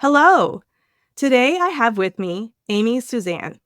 Hello. Today I have with me Amy Suzanne.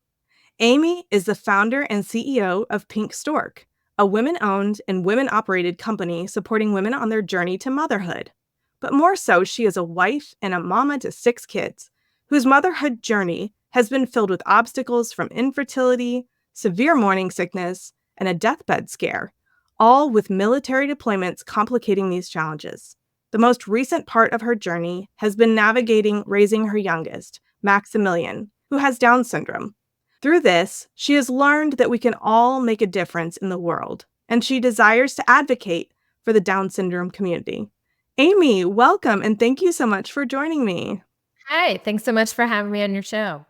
Amy is the founder and CEO of Pink Stork, a women owned and women operated company supporting women on their journey to motherhood. But more so, she is a wife and a mama to 6 kids, whose motherhood journey has been filled with obstacles from infertility, severe morning sickness, and a deathbed scare, all with military deployments complicating these challenges. The most recent part of her journey has been navigating raising her youngest, Maximilian, who has Down syndrome. Through this, she has learned that we can all make a difference in the world, and she desires to advocate for the Down syndrome community. Amy, welcome, and thank you so much for joining me. Hi, thanks so much for having me on your show.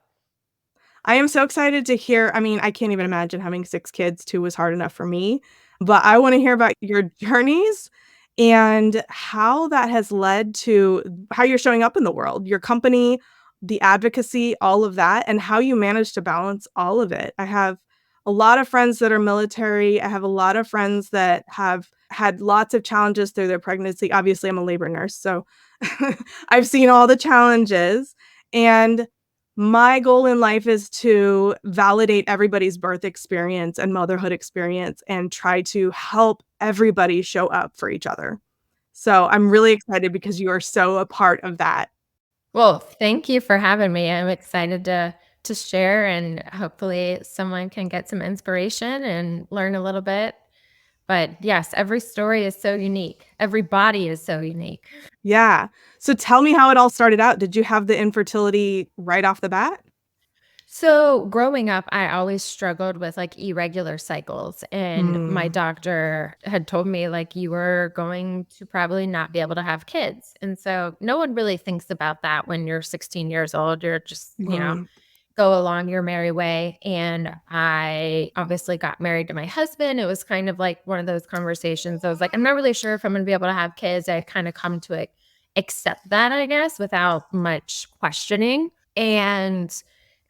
I am so excited to hear. I can't even imagine having 6 kids. 2 was hard enough for me. But I want to hear about your journeys and how that has led to how you're showing up in the world, your company, the advocacy, all of that, and how you manage to balance all of it. I have a lot of friends that are military. I have a lot of friends that have had lots of challenges through their pregnancy. Obviously, I'm a labor nurse, so I've seen all the challenges. And my goal in life is to validate everybody's birth experience and motherhood experience and try to help everybody show up for each other. So I'm really excited because you are so a part of that. Well, thank you for having me. I'm excited to share and hopefully someone can get some inspiration and learn a little bit. But yes, every story is so unique. Every body is so unique. Yeah. So tell me how it all started out. Did you have the infertility right off the bat? So, growing up, I always struggled with like irregular cycles. And my Mm, doctor had told me, like, you were going to probably not be able to have kids. And so, no one really thinks about that when you're 16 years old. You're just, mhm. go along your merry way. And I obviously got married to my husband. It was kind of like one of those conversations. I was like, I'm not really sure if I'm going to be able to have kids. I kind of come to accept that, I guess, without much questioning. And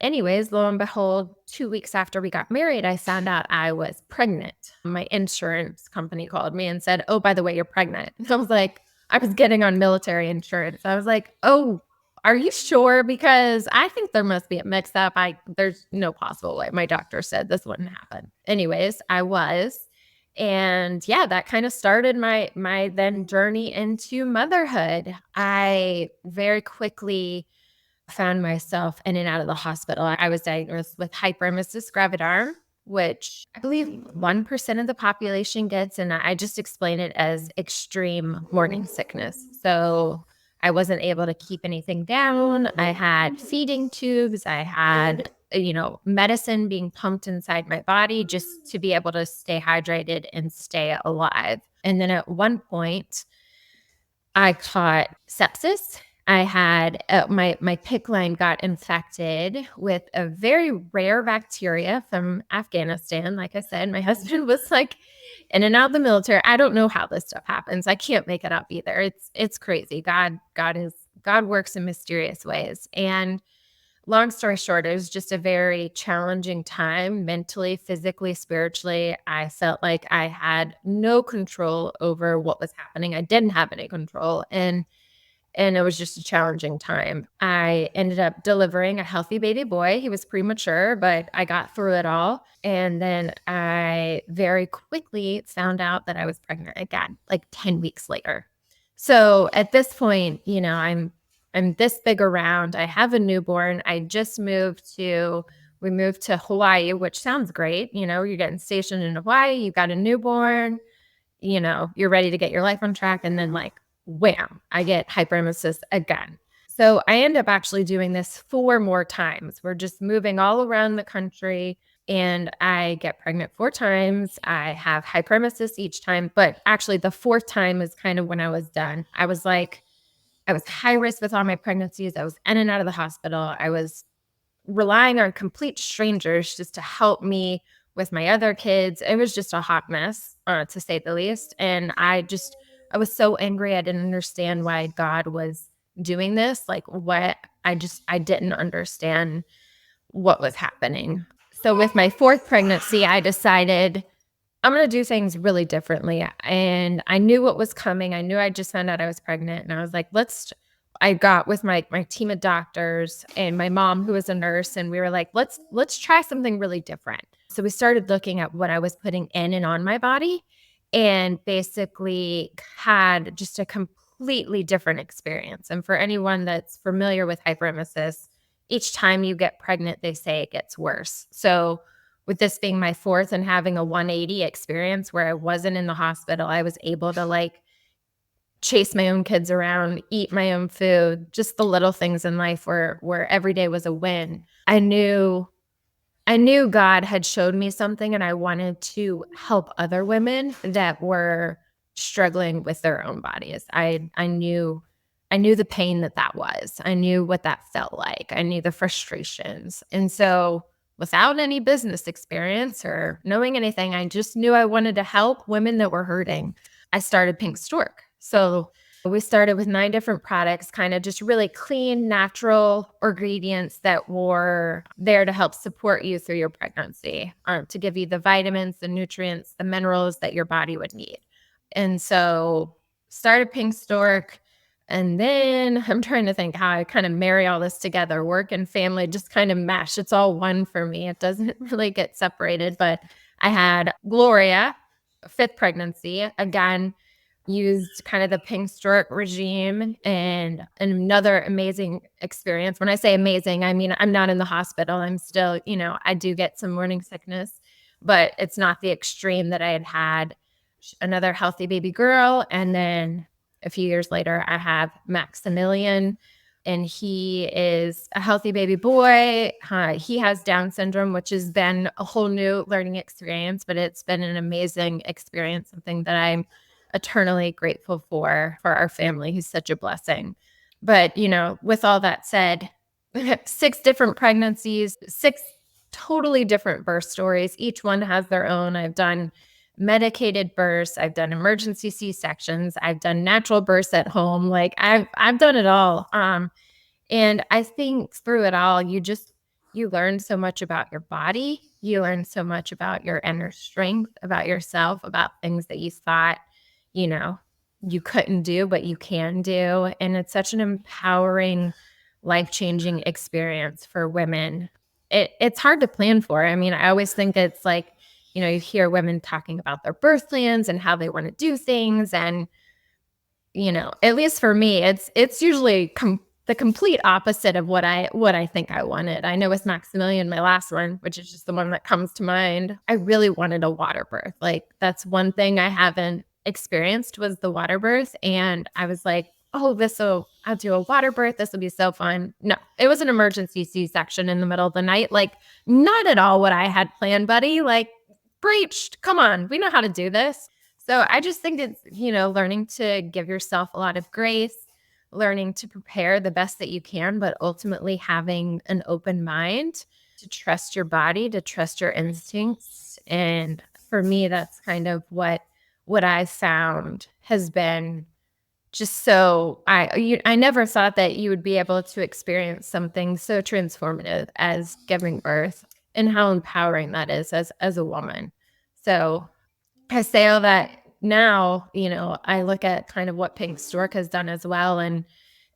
anyways, lo and behold, 2 weeks after we got married, I found out I was pregnant. My insurance company called me and said, "Oh, by the way, you're pregnant." And I was like, I was getting on military insurance. I was like, "Oh, are you sure? Because I think there must be a mix up. There's no possible way." My doctor said this wouldn't happen. Anyways, I was. And yeah, that kind of started my then journey into motherhood. I very quickly found myself in and out of the hospital. I was diagnosed with hyperemesis gravidarum, which I believe 1% of the population gets. And I just explain it as extreme morning sickness. So I wasn't able to keep anything down. I had feeding tubes. I had, medicine being pumped inside my body just to be able to stay hydrated and stay alive. And then at one point, I caught sepsis. I had my PICC line got infected with a very rare bacteria from Afghanistan. Like I said, my husband was like in and out of the military. I don't know how this stuff happens. I can't make it up either. It's crazy. God works in mysterious ways. And long story short, it was just a very challenging time mentally, physically, spiritually. I felt like I had no control over what was happening. I didn't have any control. And it was just a challenging time. I ended up delivering a healthy baby boy. He was premature, but I got through it all. And then I very quickly found out that I was pregnant again, like 10 weeks later. So at this point, I'm this big around. I have a newborn. We moved to Hawaii, which sounds great. You're getting stationed in Hawaii, you've got a newborn, you're ready to get your life on track. And then, like, wham, I get hyperemesis again. So I end up actually doing this 4 more times. We're just moving all around the country and I get pregnant 4 times. I have hyperemesis each time, but actually the fourth time is kind of when I was done. I was high risk with all my pregnancies. I was in and out of the hospital. I was relying on complete strangers just to help me with my other kids. It was just a hot mess, to say the least. And I was so angry. I didn't understand why God was doing this. Like, I didn't understand what was happening. So with my fourth pregnancy, I decided I'm going to do things really differently. And I knew what was coming. I knew I just found out I was pregnant. And I was like, I got with my team of doctors and my mom, who was a nurse, and we were like, let's try something really different. So we started looking at what I was putting in and on my body, and basically had just a completely different experience. And for anyone that's familiar with hyperemesis, each time you get pregnant, they say it gets worse. So with this being my fourth and having a 180 experience where I wasn't in the hospital, I was able to like chase my own kids around, eat my own food, just the little things in life where every day was a win. I knew God had showed me something, and I wanted to help other women that were struggling with their own bodies. I knew the pain that was. I knew what that felt like. I knew the frustrations. And so without any business experience or knowing anything, I just knew I wanted to help women that were hurting. I started Pink Stork. So we started with 9 different products, kind of just really clean, natural ingredients that were there to help support you through your pregnancy, to give you the vitamins, the nutrients, the minerals that your body would need. And so started Pink Stork. And then I'm trying to think how I kind of marry all this together. Work and family just kind of mesh. It's all one for me. It doesn't really get separated. But I had Gloria, 5th pregnancy, again, used kind of the Pink Stork regime, and another amazing experience. When I say amazing, I mean, I'm not in the hospital. I'm still, I do get some morning sickness, but it's not the extreme that I had another healthy baby girl. And then a few years later, I have Maximilian, and he is a healthy baby boy. He has Down syndrome, which has been a whole new learning experience, but it's been an amazing experience, something that I'm eternally grateful for our family. He's such a blessing. But, with all that said, 6 different pregnancies, 6 totally different birth stories. Each one has their own. I've done medicated births, I've done emergency C-sections, I've done natural births at home. Like I've done it all. And I think through it all, you learn so much about your body. You learn so much about your inner strength, about yourself, about things that you thought, you know, you couldn't do, but you can do. And it's such an empowering, life-changing experience for women. It's hard to plan for. I mean, I always think it's like, you hear women talking about their birth plans and how they want to do things. And, at least for me, it's usually the complete opposite of what I think I wanted. I know with Maximilian, my last one, which is just the one that comes to mind, I really wanted a water birth. Like that's one thing I haven't experienced was the water birth. And I was like, oh, I'll do a water birth. This will be so fun. No, it was an emergency C-section in the middle of the night. Like not at all what I had planned, buddy. Like breached. Come on. We know how to do this. So I just think it's, learning to give yourself a lot of grace, learning to prepare the best that you can, but ultimately having an open mind to trust your body, to trust your instincts. And for me, that's kind of what I found has been just so I never thought that you would be able to experience something so transformative as giving birth, and how empowering that is as a woman. So I say all that now, I look at kind of what Pink Stork has done as well. And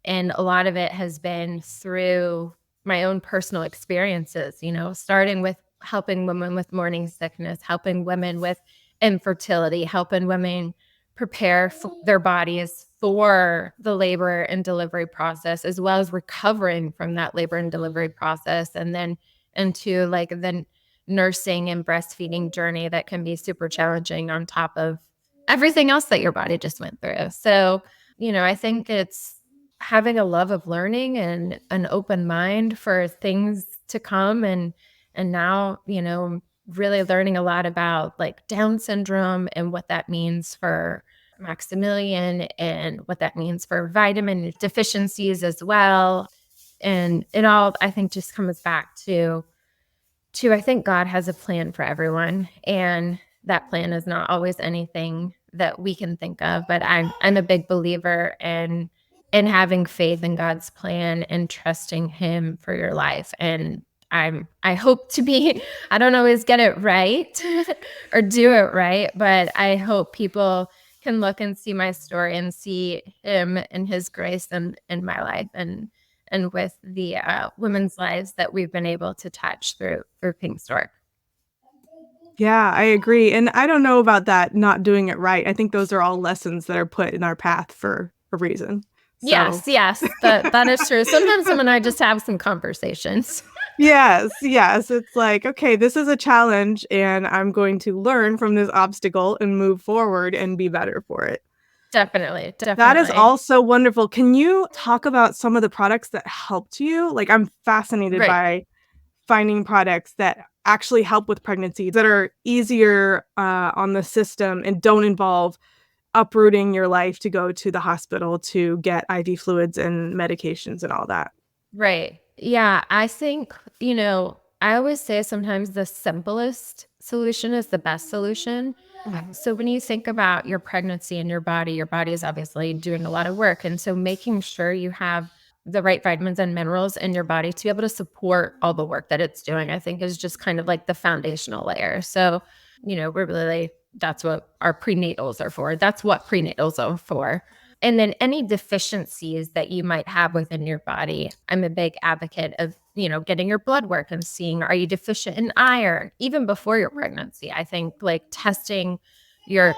a lot of it has been through my own personal experiences, starting with helping women with morning sickness, helping women with infertility, helping women prepare their bodies for the labor and delivery process, as well as recovering from that labor and delivery process, and then into like the nursing and breastfeeding journey that can be super challenging on top of everything else that your body just went through. So, I think it's having a love of learning and an open mind for things to come, and now, really learning a lot about like Down syndrome and what that means for Maximilian and what that means for vitamin deficiencies as well. And it all, I think, just comes back to I think God has a plan for everyone, and that plan is not always anything that we can think of. But I'm a big believer in having faith in God's plan and trusting Him for your life. And I hope to be, I don't always get it right or do it right, but I hope people can look and see my story and see him and his grace in my life and with the women's lives that we've been able to touch through Pink Stork. Yeah, I agree. And I don't know about that not doing it right. I think those are all lessons that are put in our path for a reason. So, Yes, that is true. Sometimes him and I just have some conversations. yes. It's like, okay, this is a challenge and I'm going to learn from this obstacle and move forward and be better for it. Definitely. That is also wonderful. Can you talk about some of the products that helped you? Like, I'm fascinated Right. by finding products that actually help with pregnancies that are easier on the system and don't involve uprooting your life to go to the hospital to get IV fluids and medications and all that. Right. Yeah. I think, I always say sometimes the simplest solution is the best solution. So when you think about your pregnancy and your body is obviously doing a lot of work. And so making sure you have the right vitamins and minerals in your body to be able to support all the work that it's doing, I think is just kind of like the foundational layer. So, we're really, that's what our prenatals are for. That's what prenatals are for. And then any deficiencies that you might have within your body, I'm a big advocate of, getting your blood work and seeing, are you deficient in iron even before your pregnancy? I think like testing your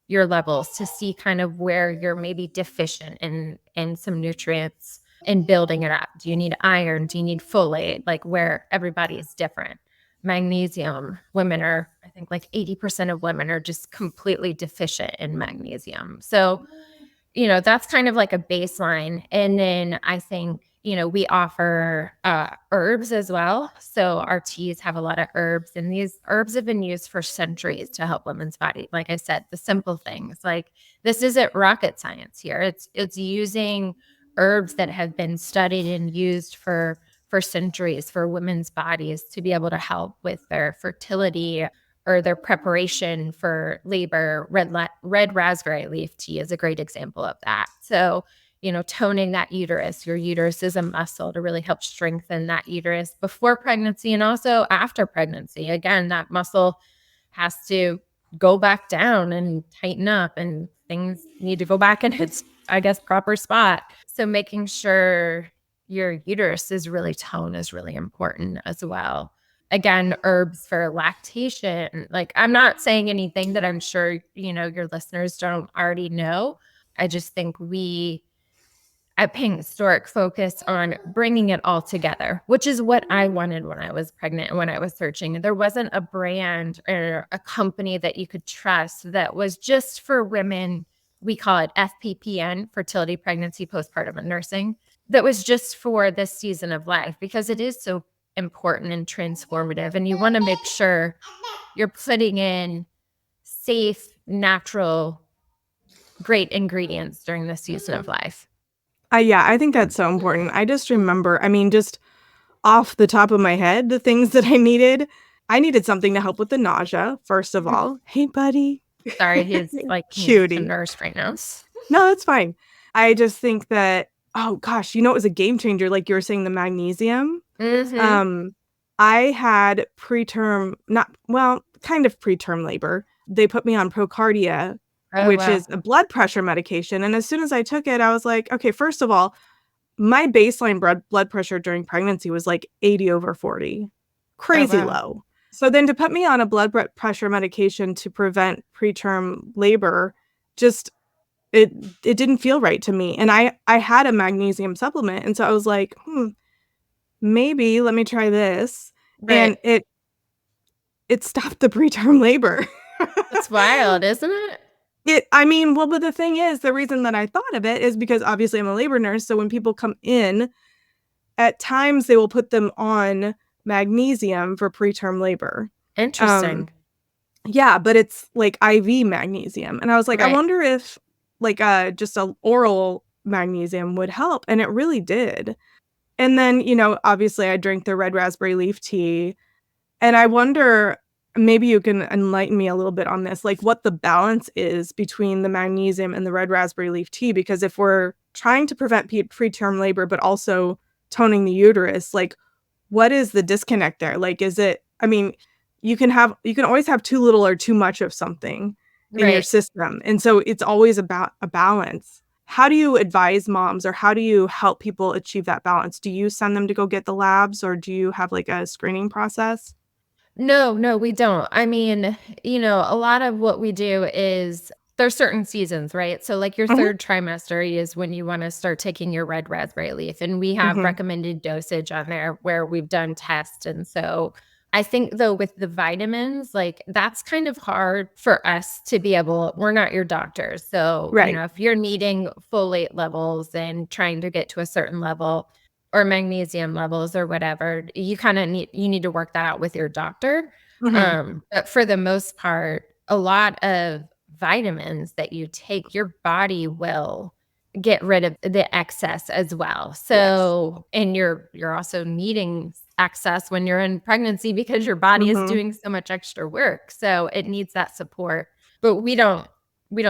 levels to see kind of where you're maybe deficient in some nutrients and building it up. Do you need iron? Do you need folate? Like where everybody is different. Magnesium, women are, I think like 80% of women are just completely deficient in magnesium. So that's kind of like a baseline. And then I think, we offer herbs as well. So our teas have a lot of herbs, and these herbs have been used for centuries to help women's body. Like I said, the simple things, like this isn't rocket science here. It's using herbs that have been studied and used for centuries for women's bodies to be able to help with their fertility or their preparation for labor. Red raspberry leaf tea is a great example of that. So, toning that uterus. Your uterus is a muscle to really help strengthen that uterus before pregnancy and also after pregnancy. Again, that muscle has to go back down and tighten up, and things need to go back in its, I guess, proper spot. So making sure your uterus is really toned is really important as well. Again, herbs for lactation. Like, I'm not saying anything that I'm sure, your listeners don't already know. I just think we at Pink Stork focus on bringing it all together, which is what I wanted when I was pregnant and when I was searching. There wasn't a brand or a company that you could trust that was just for women. We call it FPPN, fertility, pregnancy, postpartum, and nursing. That was just for this season of life because it is so important and transformative. And you want to make sure you're putting in safe, natural, great ingredients during this season of life. Yeah, I think that's so important. I just remember, I mean, just off the top of my head, the things that I needed something to help with the nausea, first of all. Hey, buddy. Sorry, he's like needs to Cutie. nurse right now. No, that's fine. I just think that, oh gosh, it was a game changer. Like you were saying, the magnesium. Mm-hmm. I had kind of preterm labor. They put me on Procardia, Oh, which wow. is a blood pressure medication. And as soon as I took it, I was like, okay, first of all, my baseline blood pressure during pregnancy was like 80 over 40. Oh, Crazy wow. low. So then to put me on a blood pressure medication to prevent preterm labor, just it didn't feel right to me. And I had a magnesium supplement. And so I was like, maybe let me try this. Right. And it stopped the preterm labor. That's wild, isn't it? But the thing is, the reason that I thought of it is because obviously I'm a labor nurse. So when people come in, at times they will put them on magnesium for preterm labor. Um, Interesting. yeah, but it's like IV magnesium. And I was like, I Right. wonder if like just a oral magnesium would help. And it really did. And then, obviously I drank the red raspberry leaf tea. And I wonder, maybe you can enlighten me a little bit on this, like what the balance is between the magnesium and the red raspberry leaf tea. Because if we're trying to prevent preterm labor, but also toning the uterus, like what is the disconnect there? Like, you can always have too little or too much of something. in your Right. system. And so it's always about a balance. How do you advise moms or how do you help people achieve that balance? Do you send them to go get the labs or do you have like a screening process? No, no, we don't. I mean, a lot of what we do is there's certain seasons, right? So, like your Hmm. third trimester is when you want to start taking your red raspberry leaf, and we have Hmm. recommended dosage on there where we've done tests. And so, I think though, with the vitamins, like that's kind of hard for us to be able, we're not your doctors. So, Right. if you're needing folate levels and trying to get to a certain level, or magnesium levels or whatever, you need to work that out with your doctor. Hmm. But for the most part, a lot of vitamins that you take, your body will get rid of the excess as well. Yes. So, and you're also needing excess when you're in pregnancy because your body is Hmm. doing so much extra work. So it needs that support. But we don't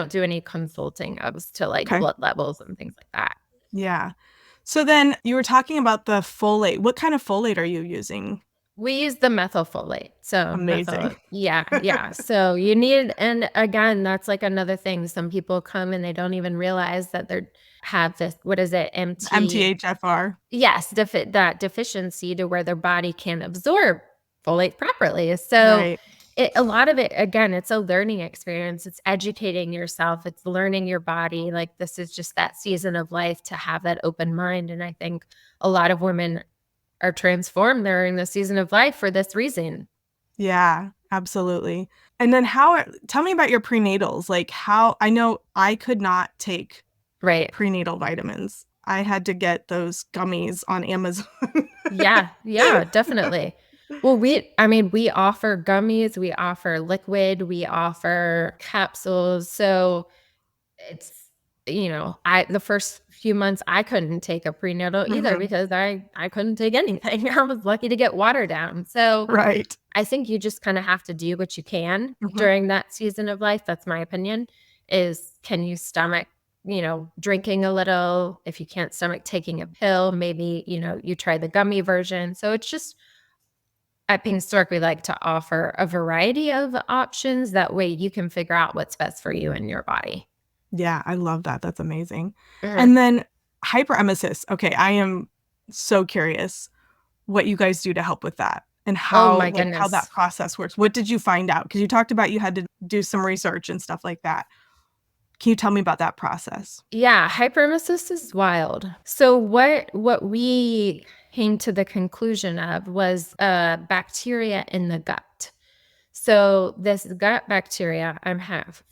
do any consulting as to like Okay. blood levels and things like that. Yeah. So then you were talking about the folate. What kind of folate are you using? We use the methylfolate. So Amazing. yeah, yeah. So you need, and again, that's like another thing. Some people come and they don't even realize that they're have this, what is it, MT? MTHFR. Yes, that deficiency to where their body can absorb folate properly. So Right. a lot of it, again, it's a learning experience. It's educating yourself. It's learning your body. Like this is just that season of life to have that open mind. And I think a lot of women are transformed during the season of life for this reason. Yeah, absolutely. And then tell me about your prenatals. Like how I know I could not take Right. prenatal vitamins. I had to get those gummies on Amazon. Yeah. Yeah, definitely. Well, we offer gummies, we offer liquid, we offer capsules. So it's, the first few months I couldn't take a prenatal either Hmm. because I couldn't take anything. I was lucky to get water down. So Right. I think you just kind of have to do what you can Hmm. during that season of life. That's my opinion. Is can you stomach, drinking a little? If you can't stomach taking a pill, maybe, you try the gummy version. So it's just at Pink Stork, we like to offer a variety of options. That way you can figure out what's best for you and your body. Yeah, I love that. That's amazing. Mhm. And then hyperemesis. Okay, I am so curious what you guys do to help with that and Oh how my how goodness. that process works. What did you find out? Because you talked about you had to do some research and stuff like that. Can you tell me about that process? Yeah, hyperemesis is wild. So what we came to the conclusion of was bacteria in the gut. So this gut bacteria,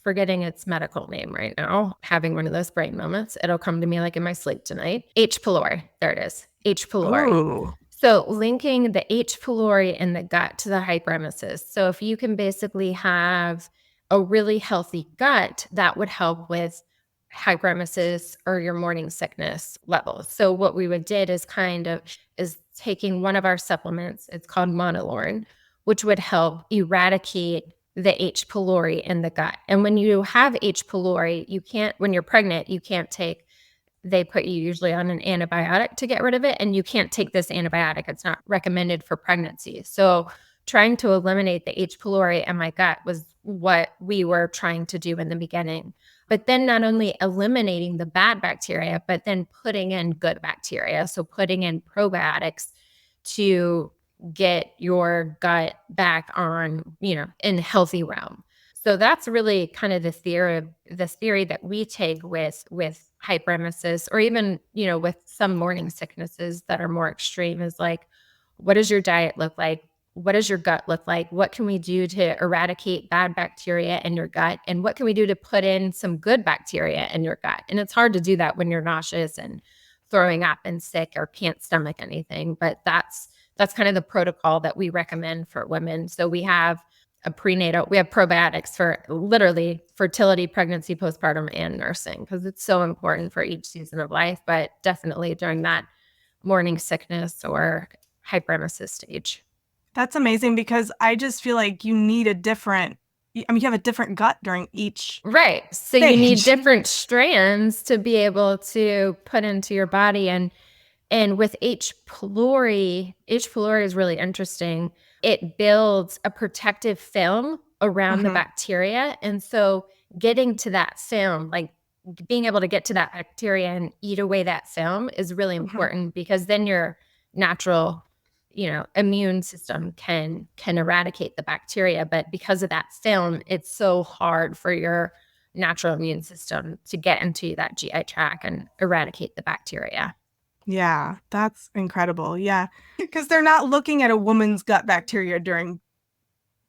forgetting its medical name right now, having one of those brain moments. It'll come to me like in my sleep tonight. H. pylori. There it is. H. pylori. Ooh. So linking the H. pylori in the gut to the hyperemesis. So if you can basically have a really healthy gut, that would help with hyperemesis or your morning sickness levels. So what we would did is taking one of our supplements. It's called monolaurin, which would help eradicate the H. pylori in the gut. And when you have H. pylori, when you're pregnant, you can't take, they put you usually on an antibiotic to get rid of it, and you can't take this antibiotic. It's not recommended for pregnancy. So trying to eliminate the H. pylori in my gut was what we were trying to do in the beginning. But then not only eliminating the bad bacteria, but then putting in good bacteria. So putting in probiotics to get your gut back on, in healthy realm. So that's really kind of the theory that we take with hyperemesis, or even, with some morning sicknesses that are more extreme, is like, what does your diet look like? What does your gut look like? What can we do to eradicate bad bacteria in your gut? And what can we do to put in some good bacteria in your gut? And it's hard to do that when you're nauseous and throwing up and sick or can't stomach anything. But that's kind of the protocol that we recommend for women. So we have we have probiotics for literally fertility, pregnancy, postpartum, and nursing, because it's so important for each season of life, but definitely during that morning sickness or hyperemesis stage. That's amazing because I just feel like you need I mean, you have a different gut during each Right. So you need stage. different strands to be able to put into your body. And with H. pylori is really interesting. It builds a protective film around the Mhm. bacteria. And so getting to that film, like being able to get to that bacteria and eat away that film is really Mhm. important, because then your natural, immune system can eradicate the bacteria. But because of that film, it's so hard for your natural immune system to get into that GI tract and eradicate the bacteria. Yeah, that's incredible. Yeah. Because they're not looking at a woman's gut bacteria during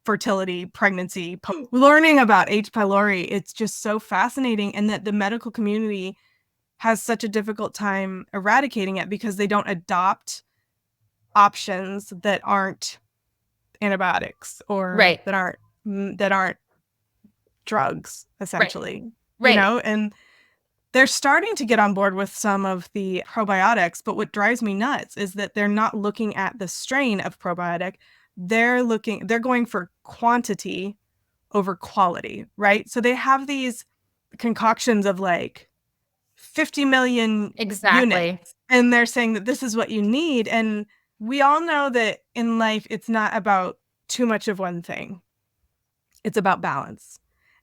fertility, pregnancy, learning about H. pylori. It's just so fascinating. And that the medical community has such a difficult time eradicating it because they don't adopt options that aren't antibiotics or Right. that aren't drugs, Right. essentially, Right. and they're starting to get on board with some of the probiotics, but what drives me nuts is that they're not looking at the strain of probiotic. They're going for quantity over quality, right? So they have these concoctions of like 50 million Exactly. units, and they're saying that this is what you need. And we all know that in life, it's not about too much of one thing. It's about balance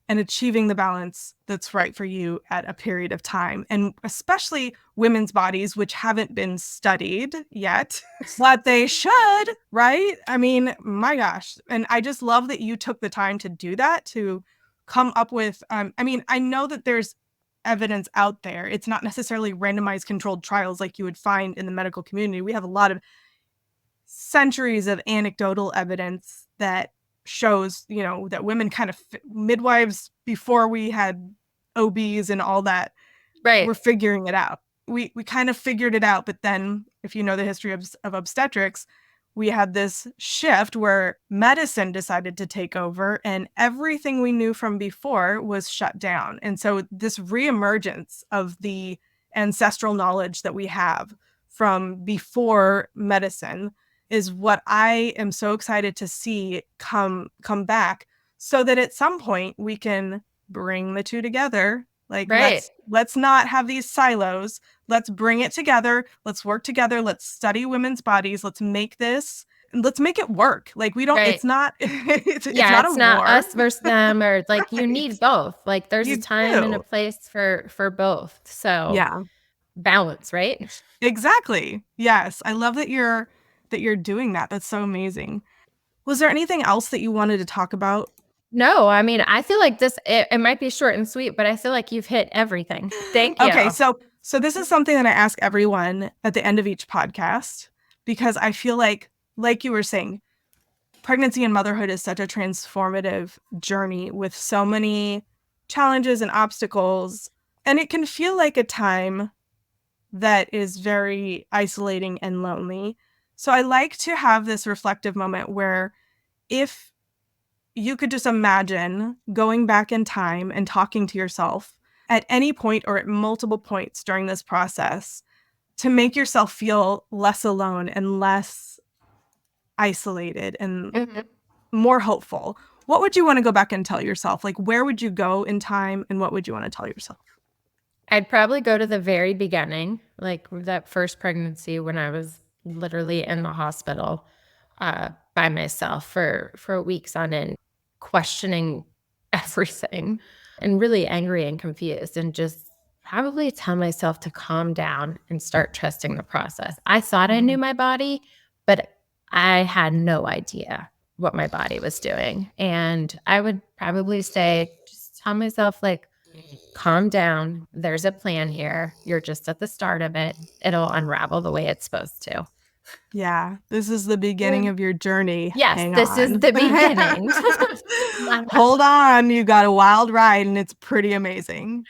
and achieving the balance that's right for you at a period of time. And especially women's bodies, which haven't been studied yet, but they should, right? I mean, my gosh. And I just love that you took the time to do that, to come up with, I mean, I know that there's evidence out there. It's not necessarily randomized controlled trials like you would find in the medical community. We have a lot of centuries of anecdotal evidence that shows, that women kind of midwives before we had OBs and all that Right. were figuring it out. We kind of figured it out, but then if you know the history of obstetrics, we had this shift where medicine decided to take over and everything we knew from before was shut down. And so this reemergence of the ancestral knowledge that we have from before medicine is what I am so excited to see come back, so that at some point we can bring the two together. Like, Right. let's not have these silos. Let's bring it together. Let's work together. Let's study women's bodies. Let's make it work. Like, we don't, Right. it's not it's Yeah, not a it's not war. us versus them, or like you Right. need both. Like there's a You time and a do. place for both. So Yeah. balance, right? Exactly. Yes. I love that you're doing that. That's so amazing. Was there anything else that you wanted to talk about? No, I mean, I feel like it might be short and sweet, but I feel like you've hit everything. Thank Okay, you. so this is something that I ask everyone at the end of each podcast, because I feel like you were saying, pregnancy and motherhood is such a transformative journey with so many challenges and obstacles, and it can feel like a time that is very isolating and lonely. So I like to have this reflective moment where, if you could just imagine going back in time and talking to yourself at any point or at multiple points during this process to make yourself feel less alone and less isolated and Mhm. more hopeful, what would you want to go back and tell yourself? Like, where would you go in time and what would you want to tell yourself? I'd probably go to the very beginning, like that first pregnancy when I was literally in the hospital by myself for weeks on end, questioning everything and really angry and confused, and just probably tell myself to calm down and start trusting the process. I thought I knew Mhm. my body, but I had no idea what my body was doing. And I would probably say, just tell myself, like, calm down. There's a plan here. You're just at the start of it. It'll unravel the way it's supposed to. Yeah, this is the beginning of your journey. Yes, Hang this is on. the beginning. Hold on. You got a wild ride and it's pretty amazing.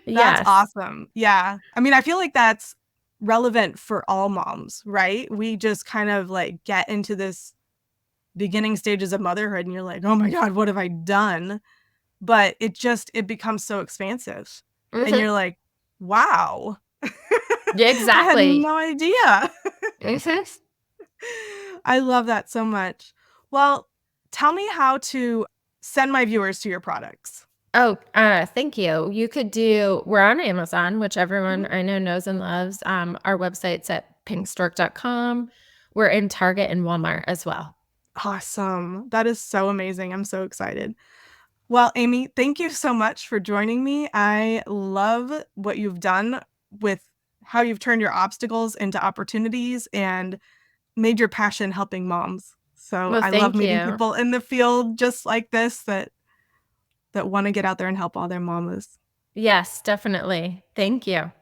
That's Yes. awesome. Yeah. I mean, I feel like that's relevant for all moms, right? We just kind of like get into this beginning stages of motherhood and you're like, "Oh my God, what have I done?" But it becomes so expansive. And Mhm. you're like, "Wow. Yeah, I had exactly. no idea." Mhm. I love that so much. Well, tell me how to send my viewers to your products. Oh, thank you. We're on Amazon, which everyone Mhm. I know knows and loves. Our website's at pinkstork.com. We're in Target and Walmart as well. Awesome. That is so amazing. I'm so excited. Well, Amy, thank you so much for joining me. I love what you've done with how you've turned your obstacles into opportunities and made your passion helping moms. So Well, I love thank meeting you. people in the field just like this that want to get out there and help all their mamas. Yes, definitely. Thank you.